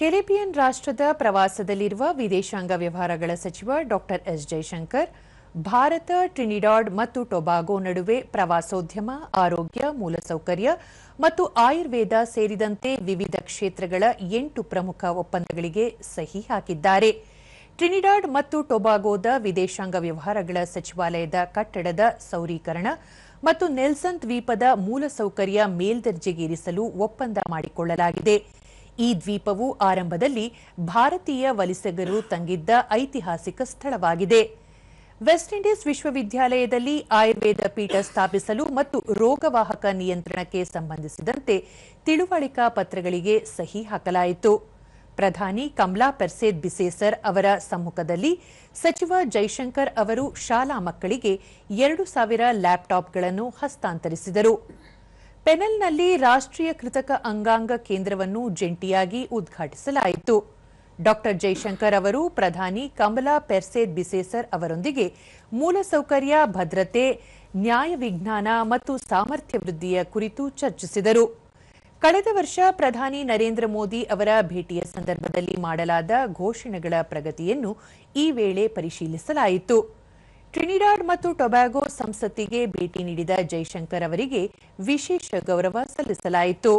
Caribbean ರಾಷ್ಟ್ರದ ಪ್ರವಾಸದಲ್ಲಿರುವ ವಿದೇಶಾಂಗ ವ್ಯವಹಾರಗಳ ಸಚಿವ doctor S Jaishankar Bharat, Trinidad ಮತ್ತು ಟೊಬಾಗೊ ನಡುವೆ ಪ್ರವಾಸೋದ್ಯಮ, ಆರೋಗ್ಯ, ಮೂಲಸೌಕರ್ಯ ಮತ್ತು ಆಯುರ್ವೇದ ಸೇರಿದಂತೆ ವಿವಿಧ ಕ್ಷೇತ್ರಗಳ 8 ಪ್ರಮುಖ ಒಪ್ಪಂದಗಳಿಗೆ ಸಹಿ ಹಾಕಿದ್ದಾರೆ. ಟ್ರಿನಿಡಾಡ್ ಮತ್ತು ಟೊಬಾಗೊದ ವಿದೇಶಾಂಗ ವ್ಯವಹಾರಗಳ ಸಚಿವಾಲಯದ ಕಟ್ಟಡದ ಸೌರೀಕರಣ ಮತ್ತು ನೆಲ್ಸನ್ ದ್ವೀಪದ ಮೂಲಸೌಕರ್ಯ ಮೇಲ್ದರ್ಜೆಗೇರಿಸಲು ಒಪ್ಪಂದ ಮಾಡಿಕೊಳ್ಳಲಾಗಿದೆ. ಈ ದ್ವೀಪವು ಆರಂಭದಲ್ಲಿ ಭಾರತೀಯ ವಲಸಿಗರು ತಂಗಿದ್ದ ಐತಿಹಾಸಿಕ ಸ್ಥಳವಾಗಿದೆ. ವೆಸ್ಟ್ ಇಂಡೀಸ್ ವಿಶ್ವವಿದ್ಯಾಲಯದಲ್ಲಿ ಆಯುರ್ವೇದ ಪೀಠ ಸ್ಥಾಪಿಸಲು ಮತ್ತು ರೋಗವಾಹಕ ನಿಯಂತ್ರಣಕ್ಕೆ ಸಂಬಂಧಿಸಿದಂತೆ ತಿಳುವಳಿಕಾ ಪತ್ರಗಳಿಗೆ ಸಹಿ ಹಾಕಲಾಯಿತು. ಪ್ರಧಾನಿ ಕಮಲಾ ಪೆರ್ಸೇದ್ ಬಿಸೇಸರ್ ಅವರ ಸಮ್ಮುಖದಲ್ಲಿ ಸಚಿವ ಜೈಶಂಕರ್ ಅವರು ಶಾಲಾ ಮಕ್ಕಳಿಗೆ 2,000 ಲ್ಯಾಪ್ಟಾಪ್ಗಳನ್ನು ಹಸ್ತಾಂತರಿಸಿದರು. ಪೆನಲ್ನಲ್ಲಿ ರಾಷ್ಟ್ರೀಯ ಕೃತಕ ಅಂಗಾಂಗ ಕೇಂದ್ರವನ್ನು ಜಂಟಿಯಾಗಿ ಉದ್ಘಾಟಿಸಲಾಯಿತು. ಡಾಕ್ಟರ್ ಜೈಶಂಕರ್ ಅವರು ಪ್ರಧಾನಿ ಕಮಲಾ ಪೆರ್ಸೇದ್ ಬಿಸೇಸರ್ ಅವರೊಂದಿಗೆ ಮೂಲಸೌಕರ್ಯ, ಭದ್ರತೆ, ನ್ಯಾಯವಿಜ್ಞಾನ ಮತ್ತು ಸಾಮರ್ಥ್ಯ ವೃದ್ಧಿಯ ಕುರಿತು ಚರ್ಚಿಸಿದರು. ಕಳೆದ ವರ್ಷ ಪ್ರಧಾನಿ ನರೇಂದ್ರ ಮೋದಿ ಅವರ ಭೇಟಿಯ ಸಂದರ್ಭದಲ್ಲಿ ಮಾಡಲಾದ ಘೋಷಣೆಗಳ ಪ್ರಗತಿಯನ್ನು ಈ ವೇಳೆ ಪರಿಶೀಲಿಸಲಾಯಿತು. ಟ್ರಿನಿಡಾಡ್ ಮತ್ತು ಟೊಬ್ಯಾಗೊ ಸಂಸತ್ತಿಗೆ ಭೇಟಿ ನೀಡಿದ ಜೈಶಂಕರ್ ಅವರಿಗೆ ವಿಶೇಷ ಗೌರವ ಸಲ್ಲಿಸಲಾಯಿತು.